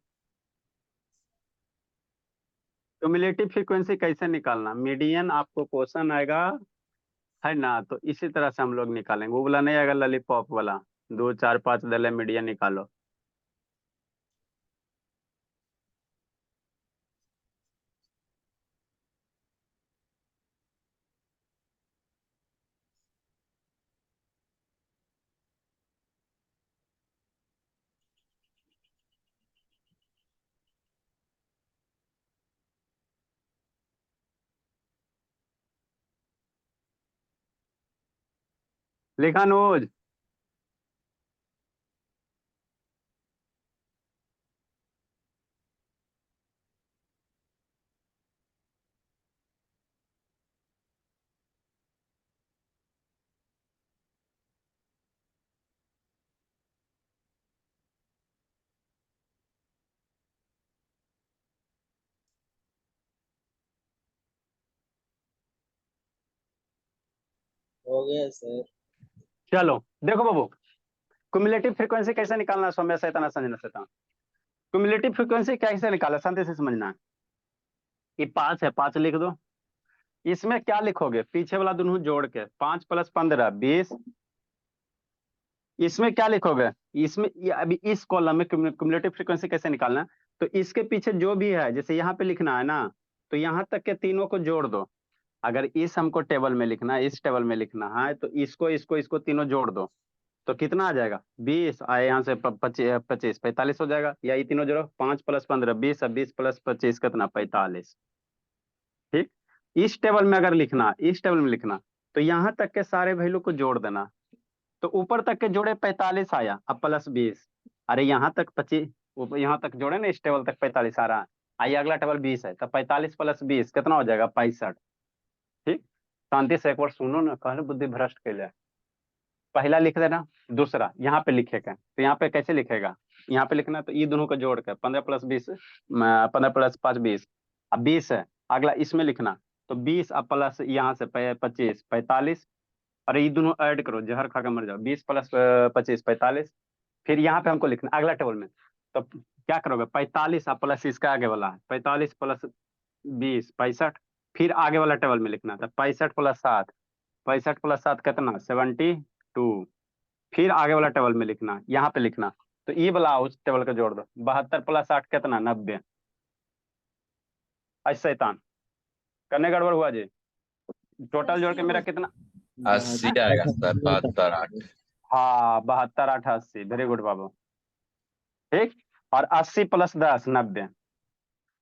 क्युमुलेटिव फ्रीक्वेंसी कैसे निकालना, मीडियन आपको क्वेश्चन आएगा, है ना, तो इसी तरह से हम लोग निकालेंगे। वो वाला नहीं आएगा लॉलीपॉप वाला, 2, 4, 5 दले मीडियन निकालो। लिखा नोज। हो गया सर। चलो देखो बाबू, क्युमुलेटिव फ्रीक्वेंसी कैसे निकालना है, सौम्या शैतान संजना शैतान। क्युमुलेटिव फ्रीक्वेंसी कैसे निकाला, शांति से समझना है। ये 5 है, 5 लिख दो। इसमें क्या लिखोगे, पीछे वाला दोनों जोड़ के, 5 + 15 20। इसमें क्या लिखोगे, इसमें अभी इस कॉलम में क्युमुलेटिव फ्रीक्वेंसी कैसे निकालना है, तो इसके पीछे जो भी है, जैसे यहाँ पे लिखना है ना, तो यहाँ तक के तीनों को जोड़ दो। अगर इस हमको टेबल में लिखना है, इस टेबल में लिखना है, तो इसको इसको इसको तीनों जोड़ दो, तो कितना आ जाएगा, 20 आए, यहाँ से 25 25 45 हो जाएगा। या ये तीनों जोड़ो, 5 + 15 20, और 20 + 25 कितना, 45। ठीक, इस टेबल में अगर लिखना, इस टेबल में लिखना, तो यहाँ तक के सारे वैल्यू को जोड़ देना। तो ऊपर तक के जोड़े 45 आया, अब +20, अरे यहाँ तक 25, वो यहाँ तक जोड़े ना, इस टेबल तक 45 आ रहा है। आइए अगला टेबल 20 है, तो 45 + 20 कितना हो जाएगा? 65। ठीक, शांति से एक बार सुनो ना, कहने बुद्धि भ्रष्ट के लिए। पहला लिख देना, दूसरा यहाँ पे लिखेगा, तो यहाँ पे कैसे लिखेगा? यहाँ पे लिखना, तो ये दोनों को जोड़ के 15 + 20, 15 + 5 20, अब 20 है। अगला इसमें लिखना, तो 20 अब प्लस यहाँ से 25 45, अरे ये दोनों ऐड करो, जहर खा के मर जाओ। 20 + 25 45। फिर यहाँ पे हमको लिखना अगला टेबल में, तो क्या करोगे? 45 अब प्लस इसका आगे वाला है 45 + 20 65। फिर आगे वाला टेबल में लिखना था 65 + 7, 65 + 7 कितना? 72। फिर आगे वाला टेबल में लिखना, यहाँ पे लिखना, तो ये वाला उस टेबल का जोड़ दो, 72 + 8 कितना? 90। अच्छा शैतान, करने गड़बड़ हुआ जी? टोटल जोड़ के मेरा कितना? 80 आएगा सर, 72 8। हाँ 72 8 80, वेरी गुड बाबू। ठीक, और 80 + 10 90।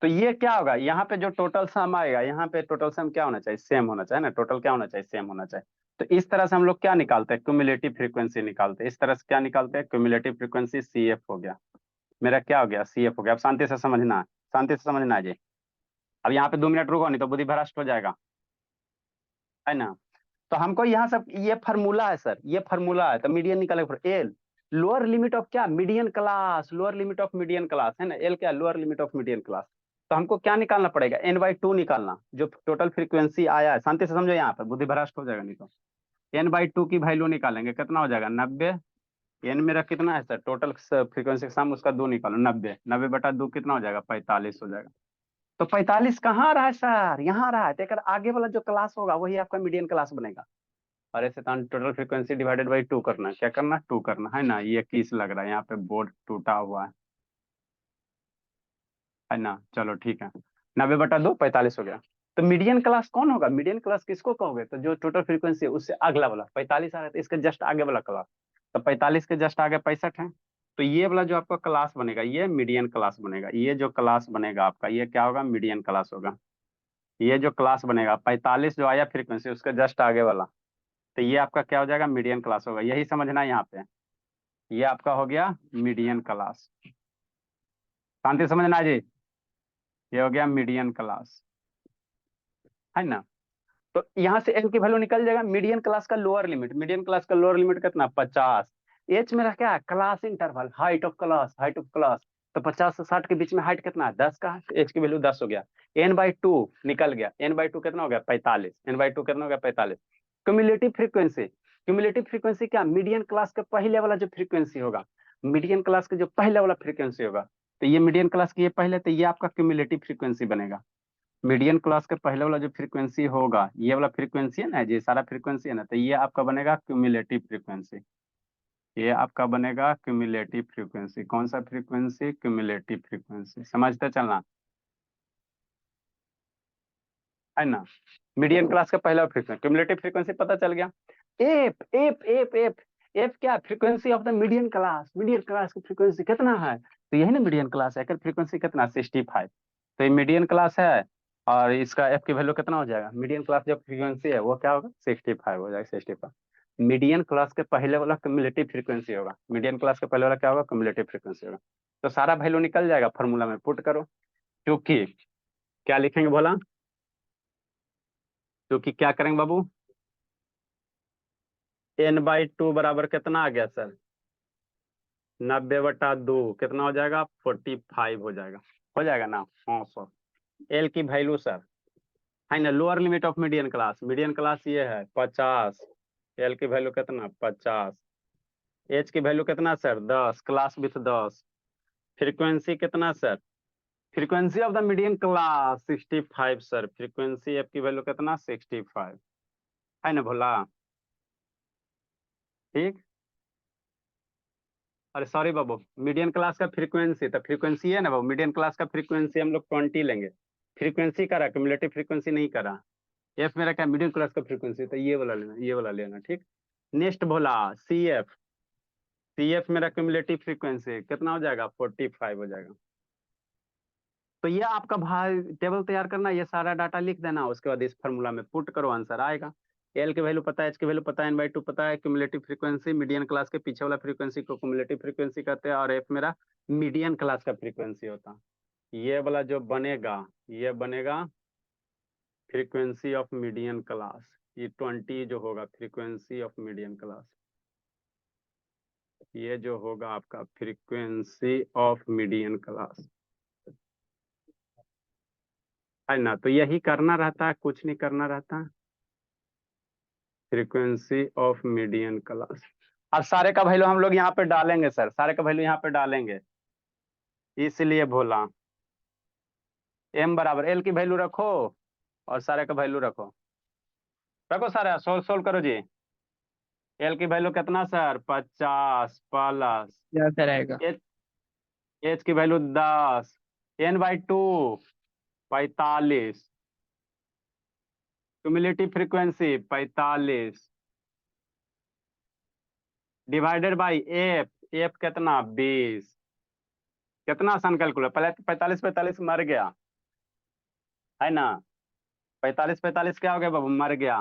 तो ये क्या होगा? यहाँ पे जो टोटल सम आएगा, यहाँ पे टोटल सम क्या होना चाहिए? सेम होना चाहिए ना, टोटल क्या होना चाहिए? सेम होना चाहिए। तो इस तरह से हम लोग क्या निकालते हैं? क्यूमुलेटिव फ्रीक्वेंसी निकालते हैं। इस तरह से क्या निकालते हैं? क्यूमुलेटिव फ्रीक्वेंसी CF हो गया, मेरा क्या हो गया? CF हो गया। अब शांति से समझना, शांति से समझना है जी। अब यहाँ पे 2 मिनट रुको, नहीं तो बुद्धि भ्रष्ट हो जाएगा, है ना। तो हमको यहाँ सब ये फार्मूला है सर, ये फार्मूला है, तो मीडियन निकालेगा फिर एल, लोअर लिमिट ऑफ क्या? Median class, lower limit of median class, है ना। एल क्या? Lower limit of median class. तो हमको क्या निकालना पड़ेगा? n/2 निकालना, जो टोटल फ्रीक्वेंसी आया है। शांति से समझो, यहाँ पर बुद्धि भ्रष्ट हो जाएगा नहीं तो। n/2 की वैल्यू निकालेंगे, कितना हो जाएगा? 90। n मेरा कितना है सर? टोटल फ्रीक्वेंसी का सम, उसका 2 निकालो, 90। 90/2 कितना हो जाएगा? 45 हो जाएगा। तो 45 कहाँ रहा है सर? यहाँ रहा है। तो एक आगे वाला जो क्लास होगा वही आपका मीडियन क्लास बनेगा। और ऐसे टोटल फ्रीक्वेंसी डिवाइडेड बाई 2 करना है। क्या करना? 2 करना है ना। ये 21 लग रहा है, यहाँ पे बोर्ड टूटा हुआ है ना। चलो ठीक है, 90/2 45 हो गया। तो मीडियन क्लास कौन होगा? मीडियन क्लास किसको कहोगे? तो जो टोटल फ्रीक्वेंसी है उससे अगला वाला 45 आ रहा है, तो इसके जस्ट आगे वाला क्लास। तो 45 के जस्ट आगे 65 है। तो ये वाला जो आपका क्लास बनेगा, ये मीडियन क्लास बनेगा। ये जो क्लास बनेगा आपका, ये क्या होगा? मीडियन क्लास होगा। ये जो क्लास बनेगा 45 जो आया फ्रीक्वेंसी, उसके जस्ट आगे वाला, तो ये आपका क्या हो जाएगा? मीडियन क्लास होगा। यही समझना है यहाँ पे, ये आपका हो गया मीडियन क्लास। शांति से समझना जी, ये हो गया मीडियन क्लास, है ना। तो यहाँ से एल की वैल्यू निकल जाएगा। मीडियन क्लास का लोअर लिमिट, मीडियन क्लास का लोअर लिमिट कितना? 50। एच मेरा क्या है? Class interval, height of class, height of class. तो 50 से 60 के बीच में हाइट कितना है? 10 का। एच की वैल्यू 10 हो गया। n/2 निकल गया। n/2 कितना हो गया? 45। n/2 कितना हो गया? 45। क्यूमुलेटिव फ्रीक्वेंसी, क्यूमुलेटिव फ्रीक्वेंसी क्या? मीडियन क्लास के पहले वाला जो फ्रीक्वेंसी होगा, मीडियन क्लास के जो पहले वाला फ्रीक्वेंसी होगा, तो ये मीडियन क्लास की ये पहले, तो ये आपका क्यूमुलेटिव फ्रीक्वेंसी बनेगा। मीडियन क्लास के पहले वाला जो फ्रीक्वेंसी होगा, ये वाला फ्रीक्वेंसी है ना, ये सारा फ्रीक्वेंसी है ना, तो ये आपका बनेगा क्यूमुलेटिव फ्रीक्वेंसी। ये आपका बनेगा क्यूमुलेटिव फ्रीक्वेंसी। कौन सा फ्रीक्वेंसी? Cumulative frequency. समझते चलना, है ना। मीडियन क्लास का पहला फ्रीक्वेंसी, क्यूमुलेटिव फ्रीक्वेंसी पता चल गया। F F F F F क्या? Frequency of the median class. Median class की फ्रीक्वेंसी कितना है? तो यही ना मीडियन क्लास है। फ्रीक्वेंसी कितना? 65। तो ये मीडियन क्लास है, और इसका एफ की वैल्यू कितना हो जाएगा? मीडियन क्लास जो फ्रीक्वेंसी है वो क्या होगा? 65 हो जाएगा, 65। मीडियन क्लास के पहले वाला क्यूमुलेटिव फ्रीक्वेंसी होगा। मीडियन क्लास के पहले वाला क्या होगा? क्यूमुलेटिव फ्रीक्वेंसी होगा। तो सारा वैल्यू निकल जाएगा, फॉर्मूला में पुट करो। क्योंकि क्या लिखेंगे बोला? क्योंकि क्या करेंगे बाबू? n/2 बराबर कितना आ गया सर? 90/2 कितना हो जाएगा? 45 हो जाएगा। हो जाएगा ना? हाँ सर। एल की वैल्यू सर, है ना, lower limit of median class ये है 50। एल की वैल्यू कितना? 50। एच की वैल्यू कितना सर? 10, class with 10। फ्रीक्वेंसी कितना sir? Frequency of the median class 65 sir. Frequency F की वैल्यू कितना? 65, है ना भोला। ठीक, अरे सॉरी बाबू, मीडियन क्लास का फ्रीक्वेंसी, तो फ्रीक्वेंसी है ना बाबू, मीडियन क्लास का फ्रीक्वेंसी हम लोग 20 लेंगे। फ्रीक्वेंसी करा, क्यूमुलेटिव फ्रीक्वेंसी नहीं करा। एफ मेरा क्या? मीडियम क्लास का फ्रीक्वेंसी, तो ये वाला लेना, ये वाला लेना। ठीक, नेक्स्ट बोला CF। CF मेरा क्यूमुलेटिव फ्रीक्वेंसी कितना हो जाएगा? 45 हो जाएगा। तो ये आपका भाई टेबल तैयार करना, ये सारा डाटा लिख देना, उसके बाद इस फॉर्मूला में पुट करो, आंसर आएगा। एल की वैल्यू पता है, एच की वैल्यू पता है, n/2 पता है, क्यूमुलेटिव फ्रीक्वेंसी मीडियन क्लास के पीछे वाला फ्रीक्वेंसी को क्यूमुलेटिव फ्रीक्वेंसी कहते हैं, और एफ मेरा मीडियन क्लास का फ्रीक्वेंसी होता है। ये वाला जो बनेगा ये बनेगा फ्रीक्वेंसी ऑफ मीडियन क्लास, ये 20 जो होगा फ्रीक्वेंसी ऑफ मीडियन क्लास, ये जो होगा आपका फ्रीक्वेंसी ऑफ मीडियन क्लास, है ना। तो यही करना रहता है, कुछ नहीं करना रहता, फ्रीक्वेंसी ऑफ मीडियन क्लास। अब सारे का वैल्यू हम लोग यहाँ पे डालेंगे सर, सारे का वैल्यू यहाँ पे डालेंगे, इसलिए बोला m बराबर l की वैल्यू रखो और सारे का वैल्यू रखो, रखो सारे, सोल्व सोल्व करो जी। l की वैल्यू कितना सर 50 प्लस क्या सर आएगा? h, h की value 10, n/2 45, cumulative frequency 45 divided by f कितना 20, कितना आसान कैलकुलेट, पहले 45 45 मर गया, है ना। 45 45 क्या हो गया बाबू, मर गया।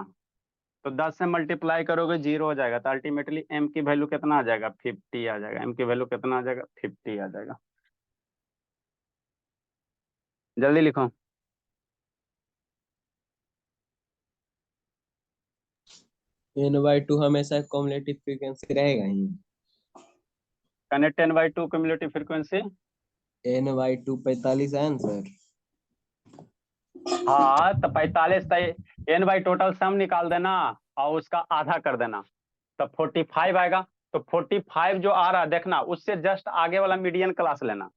तो 10 से मल्टीप्लाई करोगे 0 हो जाएगा, तो अल्टीमेटली m की वैल्यू कितना आ जाएगा 50 आ जाएगा, m की वैल्यू कितना आ जाएगा 50 आ जाएगा। जल्दी लिखो। n/2 हमेशा कम्युलेटिव फ्रीक्वेंसी रहेगा ही। Connect n/2 cumulative frequency, n/2 45 है ना सर? हाँ तो 45 n बाई टोटल सम निकाल देना और उसका आधा कर देना, तो 45 आएगा। तो 45 जो आ रहा है देखना, उससे जस्ट आगे वाला मीडियन क्लास लेना।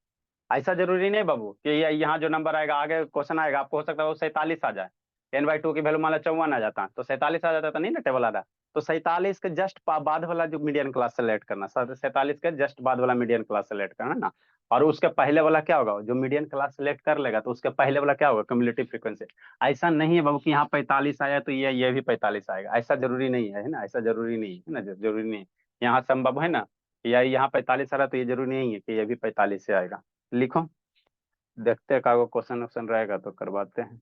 ऐसा जरूरी नहीं बाबू कि यहाँ जो नंबर आएगा आगे क्वेश्चन आएगा, आपको हो सकता है वो 47 आ जाए, n/2 की वैल्यू मान लो 54 आ जाता, तो 47 आ जाता, तो नहीं ना टेबल आ रहा। तो 47 के जस्ट बाद वाला जो मीडियन क्लास सेलेक्ट करना, 47 के जस्ट बाद वाला मीडियन क्लास सेलेक्ट करना ना, और उसके पहले वाला क्या होगा, जो मीडियन क्लास सेलेक्ट कर लेगा तो उसके पहले वाला क्या होगा क्यूमुलेटिव फ्रीक्वेंसी। ऐसा नहीं है बाबू कि यहाँ 45 आया तो ये भी 45 आएगा, ऐसा जरूरी नहीं है ना, ऐसा जरूरी नहीं है ना, जरूरी नहीं है। यहाँ संभव है ना, या यहाँ 45 आ रहा तो ये जरूरी नहीं है कि ये भी 45 से आएगा। लिखो, देखते हैं कागो क्वेश्चन ऑप्शन रहेगा तो करवाते हैं।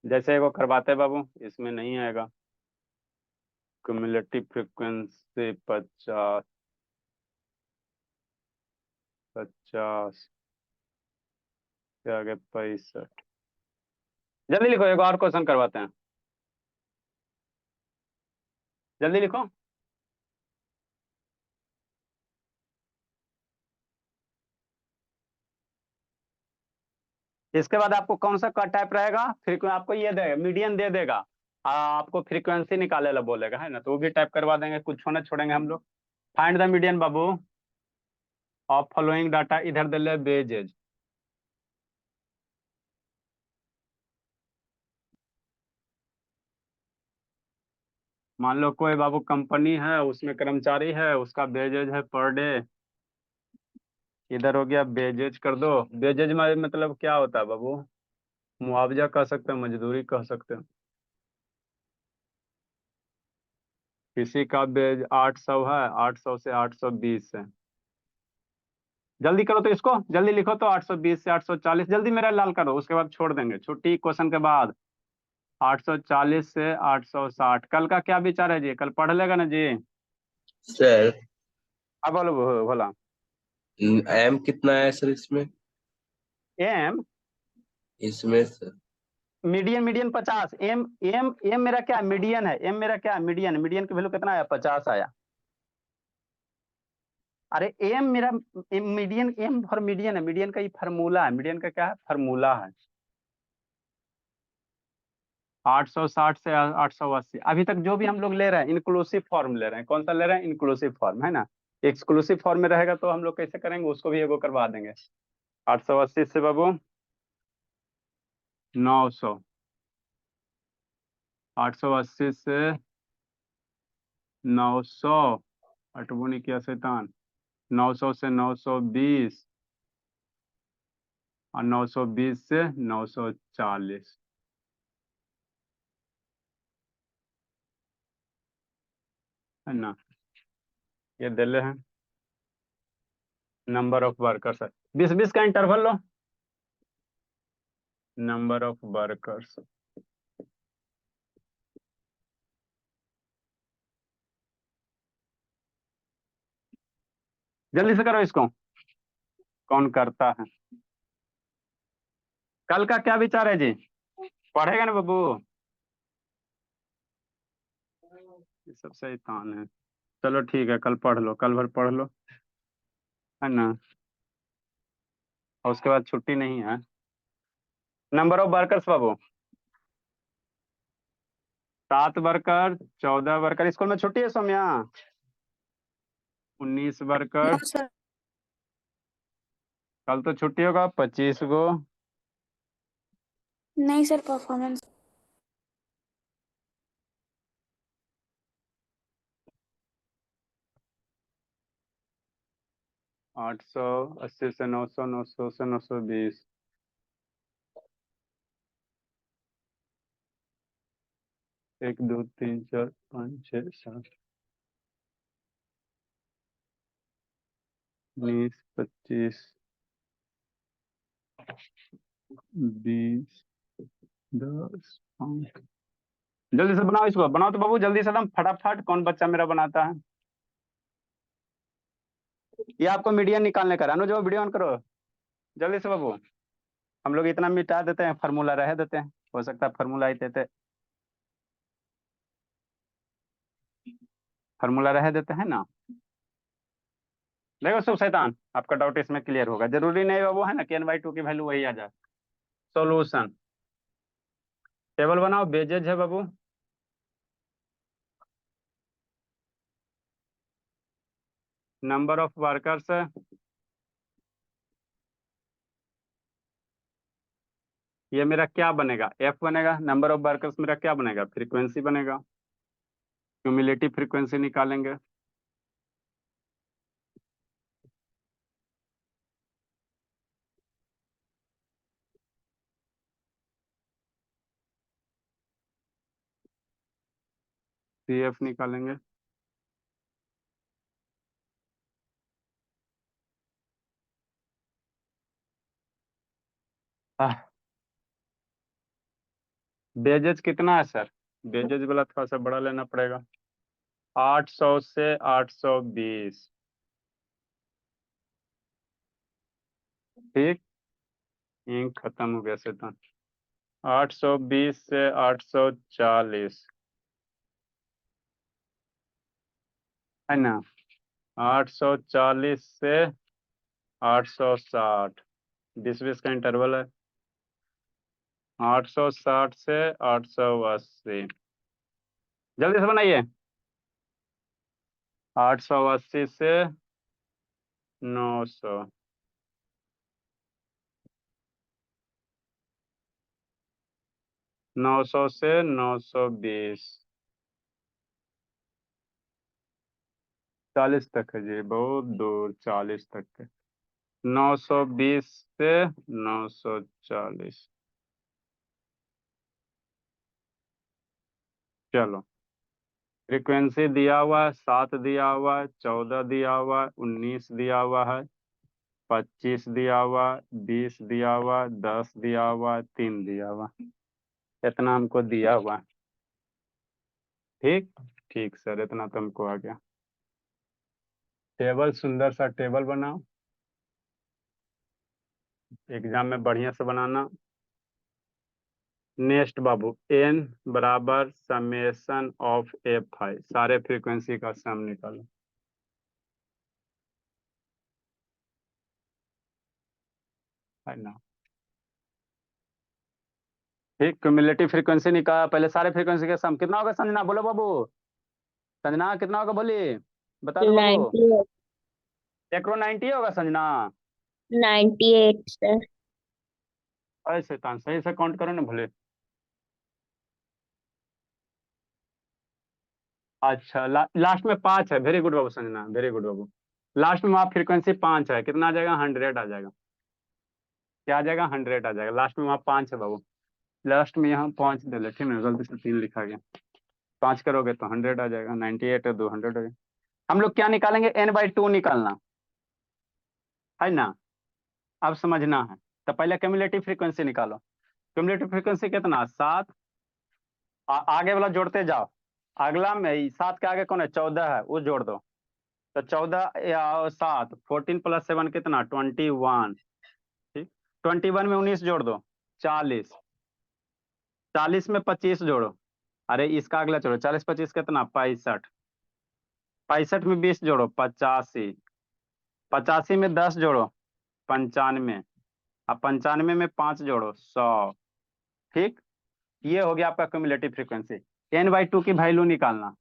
जैसे एगो करवाते हैं बाबू, इसमें नहीं आएगा, क्यूमुलेटिव फ्रीक्वेंसी 50 50 से आगे 65। जल्दी लिखो, एक और क्वेश्चन करवाते हैं, जल्दी लिखो। इसके बाद आपको कौन सा कट टाइप रहेगा, फिर आपको ये देगा मीडियन दे देगा, आपको फ्रीक्वेंसी निकाले ला बोलेगा, है ना, तो वो भी टाइप करवा देंगे, कुछ छोड़ना छोड़ेंगे हम लोग। Find the median Babu of following data, इधर दे ले बेजेज। मान लो कोई बाबू कंपनी है, उसमें कर्मचारी है, उसका बेजेज है पर डे, इधर हो गया बेजेज कर दो। बेजेज में मतलब क्या होता है बाबू, मुआवजा कह सकते हैं, मजदूरी कह सकते हैं। किसी का बेज 800 है, 800 से 820 है, जल्दी करो तो इसको, जल्दी लिखो तो 820 से 840, जल्दी मेरा लाल करो, उसके बाद छोड़ देंगे छुट्टी क्वेश्चन के बाद। 840 से 860, कल का क्या विचार है जी, कल पढ़ लेगा ना जी। सर अब बोलो भोला। एम कितना है सर इसमें? एम इसमें सर मीडियन, मीडियन 50, एम एम एम मेरा क्या मीडियन है, एम मेरा क्या मीडियन, मीडियन की वैल्यू कितना आया 50 आया। अरे एम मेरा मीडियन, एम फॉर मीडियन है, मीडियन का ये फार्मूला है, मीडियन का क्या है फार्मूला है। 860 से 880, अभी तक जो भी हम लोग ले रहे हैं इंक्लूसिव फॉर्म ले रहे हैं, कौन सा ले रहे हैं इंक्लूसिव फॉर्म, है ना। एक्सक्लूसिव फॉर्म में रहेगा तो हम लोग कैसे करेंगे, उसको भी एगो करवा देंगे। 880 से बाबू 900, 880 से 900, अटबो नहीं किया शैतान, 900 से 920 और 920 से 940। है ना, ये दिले हैं नंबर ऑफ वर्कर्स है, 20-20 का interval low, number of workers, जल्दी से करो इसको, कौन करता है। कल का क्या विचार है जी, पढ़ेगा ना बाबू, ये सब शैतान है। चलो ठीक है, कल पढ़ लो, कल भर पढ़ लो, है ना, और उसके बाद छुट्टी नहीं है। Number of workers Babu, 7 worker, 14 worker, school में छुट्टी है सौम्या, 19 वर्कर, नो सर। कल तो छुट्टी होगा, 25 गो, नहीं सर, परफॉर्मेंस। 880 से 900, 900 से 920, 1 2 3 4 5 6 7, 19 25 20 10 5, जल्दी से बनाओ इसको, बनाओ तो बाबू जल्दी से, एकदम फटाफट, कौन बच्चा मेरा बनाता है। ये आपको मीडियम निकालने का, अनुज वो वीडियो ऑन करो जल्दी से बाबू, हम लोग इतना मिटा देते हैं, फार्मूला रह देते हैं, हो सकता है फार्मूला ही देते, फार्मूला रह देते हैं ना। देखो सब शैतान, आपका डाउट इसमें क्लियर होगा, जरूरी नहीं बाबू है ना कि n/2 की वैल्यू वही आ जाए। सॉल्यूशन, टेबल बनाओ, बेजेज है बाबू, नंबर ऑफ वर्कर्स, ये मेरा क्या बनेगा, एफ बनेगा, नंबर ऑफ वर्कर्स मेरा क्या बनेगा, फ्रीक्वेंसी बनेगा, क्यूमुलेटिव फ्रीक्वेंसी निकालेंगे, सी एफ निकालेंगे, बेजेज कितना है सर, बेजेज वाला थोड़ा सा बड़ा लेना पड़ेगा, 800 से 820, ठीक, इंक खत्म हो गया शैतान, 820 से 840, है ना, 840 से 860, 20-20 का इंटरवल है, 860 से 880, जल्दी से बनाइए, 880 से 900, 900 से 920, 40 तक है जी, बहुत दूर, 40 तक है, 920 से 940, चलो, फ्रीक्वेंसी दिया हुआ है, 7 दिया हुआ है, 14 दिया हुआ है, 19 दिया हुआ है, 25 दिया हुआ, 20 दिया हुआ, 10 दिया हुआ, 3 दिया हुआ, इतना हमको दिया हुआ, ठीक, ठीक सर, इतना तो हमको आ गया। टेबल, सुंदर सा टेबल बनाओ, एग्जाम में बढ़िया से बनाना। नेक्स्ट बाबू, n बराबर समेशन ऑफ एफ है, सारे फ्रीक्वेंसी का सम निकालो, है ना, ठीक, क्यूमुलेटिव फ्रीक्वेंसी निकाल, पहले सारे फ्रीक्वेंसी का सम कितना होगा संजना, बोलो बाबू, संजना कितना होगा बोलिए, बता दो बाबू, 98 एकरो 90 होगा संजना, 98 सर। ऐसे तान सही से काउंट करो ना भले, अच्छा लास्ट में 5 है, वेरी गुड बाबू संजना, वेरी गुड बाबू, लास्ट में वहाँ फ्रीक्वेंसी 5 है, कितना आ जाएगा, 100 आ जाएगा, क्या आ जाएगा, 100 आ जाएगा, लास्ट में वहाँ 5 है बाबू, लास्ट में यहाँ 5 दे ले, ठीक है, गलती से 3 लिखा गया, 5 करोगे तो 100 आ जाएगा, 98 है 200 हो गया। हम लोग क्या निकालेंगे, n/2 निकालना है ना। अब समझना है, तो पहले क्यूमुलेटिव फ्रीक्वेंसी निकालो। क्यूमुलेटिव फ्रीक्वेंसी कितना, 7। आगे वाला जोड़ते जाओ, अगला में 7 के आगे कौन है, 14 है, वो जोड़ दो। तो 14 या 7, 14 + 7 कितना, 21। ठीक, 21 में 19 जोड़ दो, 40। 40 में 25 जोड़ो, अरे इसका अगला जोड़ो, 40 25 कितना, 65। 65 में 20 जोड़ो, 85। 85 में 10 जोड़ो, 95। अब 95 में 5 जोड़ो, 100। ठीक, ये हो गया आपका क्यूमुलेटिव फ्रीक्वेंसी। n/2 की वैल्यू निकालना,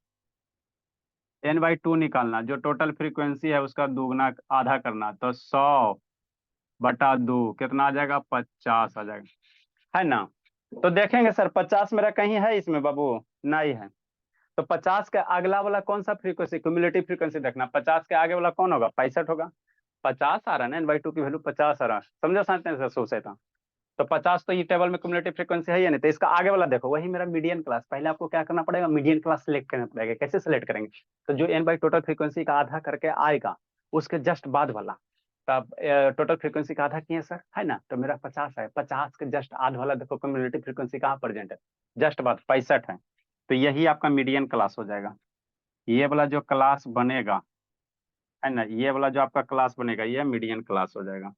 n/2 निकालना, जो टोटल फ्रीक्वेंसी है उसका दुगना आधा करना, तो 100/2 कितना आ जाएगा, 50 आ जाएगा, है ना। तो देखेंगे सर 50 मेरा कहीं है इसमें बाबू, नहीं है। तो 50 का अगला वाला कौन सा फ्रीक्वेंसी, क्यूमुलेटिव फ्रीक्वेंसी देखना, 50 के आगे वाला कौन होगा, 65 होगा। 50 आ रहा है ना, n/2 की वैल्यू 50 आ रहा है, समझो समझते हैं सर, सोचे था। तो 50 तो ये टेबल में क्यूमुलेटिव फ्रीक्वेंसी है या नहीं, तो इसका आगे वाला देखो, वही मेरा मीडियन क्लास। पहले आपको क्या करना पड़ेगा, मीडियन क्लास सिलेक्ट करना पड़ेगा। कैसे सिलेक्ट करेंगे, तो जो n/2 टोटल फ्रीक्वेंसी का आधा करके आएगा, उसके जस्ट बाद वाला। तब टोटल फ्रीक्वेंसी का आधा किए सर, है ना, तो मेरा 50 है। 50 के जस्ट आध वाला देखो, क्यूमुलेटिव फ्रीक्वेंसी कहाँ प्रेजेंट है, जस्ट बाद 65 है। तो यही आपका मीडियन क्लास हो जाएगा। ये वाला जो क्लास बनेगा, है ना, ये वाला जो आपका क्लास बनेगा, ये मीडियन क्लास हो जाएगा।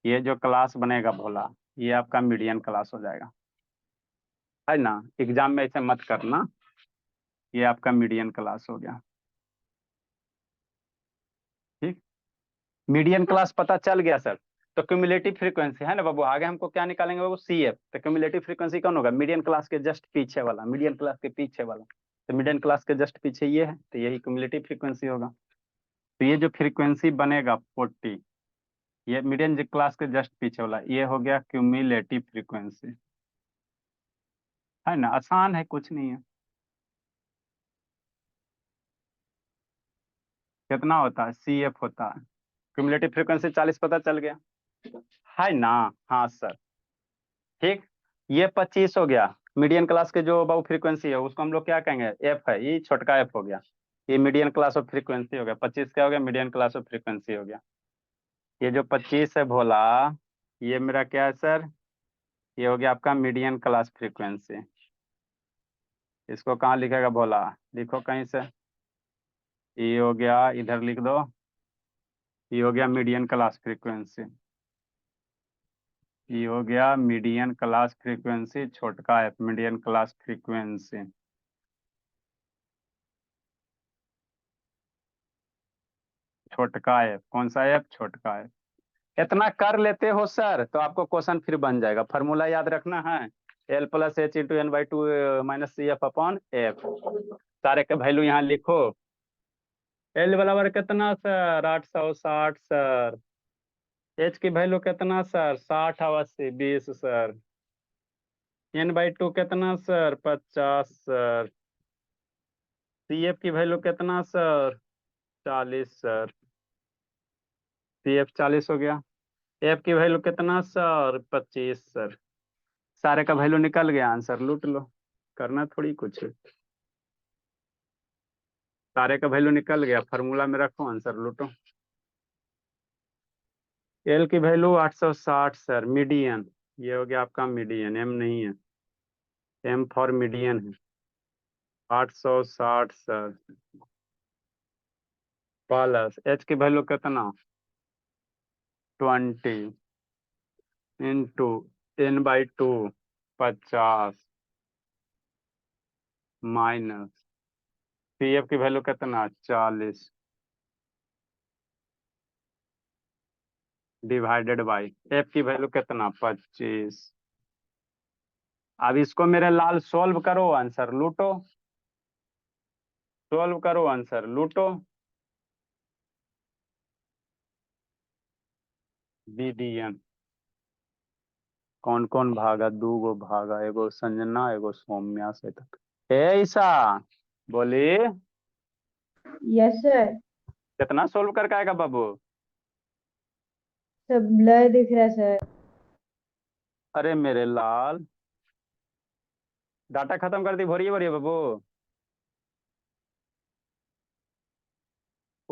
ये जो क्लास बनेगा भोला, ये आपका मीडियन क्लास हो जाएगा, है ना। एग्जाम में ऐसे मत करना, ये आपका मीडियन क्लास हो गया। ठीक, मीडियन क्लास पता चल गया सर। तो क्यूमुलेटिव फ्रीक्वेंसी है ना बाबू, आगे हमको क्या निकालेंगे बाबू, CF। तो क्यूमुलेटिव फ्रीक्वेंसी कौन होगा, मीडियन क्लास के जस्ट पीछे वाला, मीडियन क्लास के पीछे वाला। तो मीडियन क्लास के जस्ट पीछे ये है, तो यही क्यूमुलेटिव फ्रीक्वेंसी होगा। तो ये जो फ्रीक्वेंसी बनेगा 40, ये मीडियन क्लास के जस्ट पीछे वाला, ये हो गया क्यूमुलेटिव फ्रीक्वेंसी, है ना। आसान है, कुछ नहीं है। कितना होता है, CF होता है। क्यूमुलेटिव फ्रीक्वेंसी 40 पता चल गया, है ना। हाँ सर, ठीक। ये 25 हो गया, मीडियन क्लास के जो बाबू फ्रीक्वेंसी है उसको हम लोग क्या कहेंगे, F है, ये छोटका F हो गया। ये मीडियन क्लास ऑफ फ्रीक्वेंसी हो गया, 25 क्या हो गया, मीडियन क्लास ऑफ फ्रीक्वेंसी हो गया। ये जो 25 है भोला, ये मेरा क्या है सर, ये हो गया आपका मीडियन क्लास फ्रीक्वेंसी। इसको कहाँ लिखेगा भोला, लिखो कहीं से। ये हो गया, इधर लिख दो, ये हो गया मीडियन क्लास फ्रीक्वेंसी। ये हो गया मीडियन क्लास फ्रीक्वेंसी, छोटका एफ, मीडियन क्लास फ्रीक्वेंसी। छोटका एफ, कौन सा एफ, छोटका एफ। इतना कर लेते हो सर तो आपको क्वेश्चन फिर बन जाएगा। फॉर्मूला याद रखना है, L+H × N/2 - CF/F। सारे के वैल्यू यहाँ लिखो। L बराबर कितना सर, 860 सर। H की वैल्यू कितना सर, 60 और 80 20 सर। N/2 कितना सर, 50 सर। CF की वैल्यू कितना सर, 40 सर। CF 40 हो गया। F की वैल्यू कितना सर, 25 सर। सारे का वैल्यू निकल गया, आंसर लूट लो, करना थोड़ी कुछ है। सारे का वैल्यू निकल गया, फार्मूला में रखो, आंसर लूटो। L की वैल्यू 860 सर, मीडियन। ये हो गया आपका मीडियन, M नहीं है, M फॉर मीडियन है, 860 सर। प्लस H की वैल्यू कितना, 20 इंटू N/2 50 माइनस CF की वैल्यू कितना, 40 डिवाइडेड बाई F की वैल्यू कितना, 25। अब इसको मेरे लाल सोल्व करो, आंसर लूटो। सोल्व करो, आंसर लूटो। BDN कौन कौन भागा, 2 गो भागा, एगो संजना एगो सौम्या से तक। ऐसा बोली, यस सर। कितना सोल्व करके आएगा बाबू, सब ब्लर दिख रहा है सर। अरे मेरे लाल, डाटा खत्म कर दी, भोरिए भोरिए बाबू।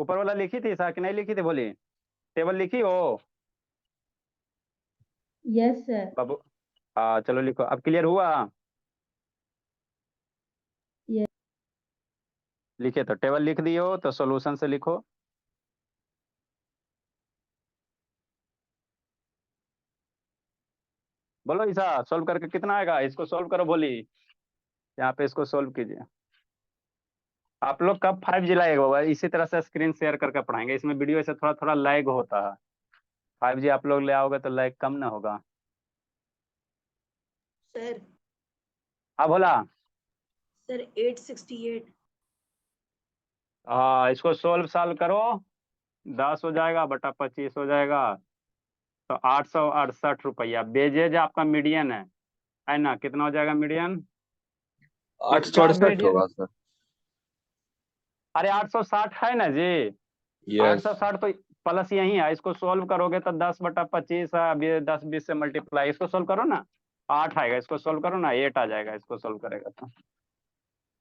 ऊपर वाला लिखी थी ईसा कि नहीं लिखी थी? बोली टेबल लिखी हो यस सर। बाबू? हाँ चलो लिखो। अब क्लियर हुआ? Yes. लिखे तो टेबल लिख दिए हो तो सॉल्यूशन से लिखो। बोलो ईसा, सोल्व करके कितना आएगा? इसको सोल्व करो। बोली यहाँ पे इसको सोल्व कीजिए। आप लोग कब 5G लाएगा बाबा? इसी तरह से स्क्रीन शेयर करके पढ़ाएंगे। इसमें वीडियो से थोड़ा थोड़ा लैग होता है। 5G आप लोग ले आओगे तो लैग कम ना होगा। सर हाँ बोला। सर 868। हाँ इसको सोल्व करो। 10 हो जाएगा बटा 25 हो जाएगा तो 868 रुपया। बेजेज आपका मीडियन है ना? कितना हो जाएगा मीडियन? 868 median- होगा सर। अरे 860 है ना जी। यस 860 तो प्लस यही है। इसको सोल्व करोगे तो 10/25 है। अभी 10-20 से मल्टीप्लाई। इसको सोल्व करो ना, 8 आएगा। इसको सोल्व करो ना, 8 आ जाएगा। इसको सोल्व करेगा तो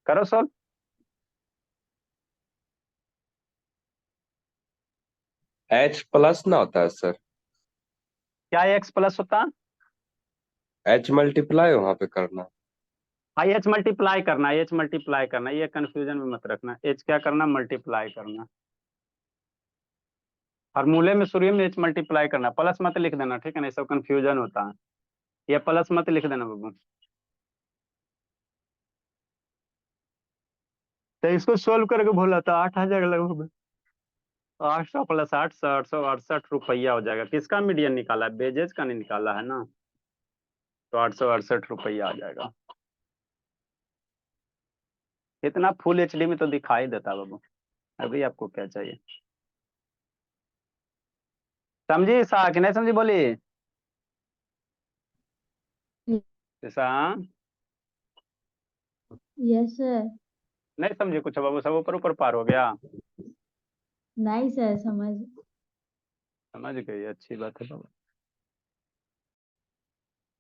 करो सोल्व। H प्लस ना होता है सर? क्या एक्स प्लस होता? H मल्टीप्लाई वहां पे करना। हाँ एच मल्टीप्लाई करना, एच मल्टीप्लाई करना। ये कंफ्यूजन में मत रखना। एच क्या करना? मल्टीप्लाई करना। फॉर्मूले में शुरू में एच मल्टीप्लाई करना। प्लस मत लिख देना, ठीक है ना? सब कंफ्यूजन होता है। ये प्लस मत लिख देना बाबू। तो इसको सोल्व करके बोला था 8 आ जाएगा लगभग। 800 प्लस 8 868 रुपया हो जाएगा। किसका मीडियन निकाला है? बेजेज का नहीं निकाला है ना, तो 868 रुपया आ जाएगा। इतना फुल एचडी में तो दिखाई देता बाबू। अभी आपको क्या चाहिए? समझी सा कि नहीं समझी? बोली सा यस सर। नहीं समझे कुछ बाबू? सब ऊपर ऊपर पार हो गया। नहीं सर, समझ। समझ गई, अच्छी बात है बाबू।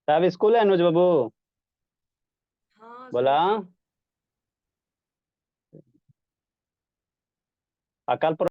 साहब स्कूल है अनुज बाबू? हाँ बोला सर। अकाल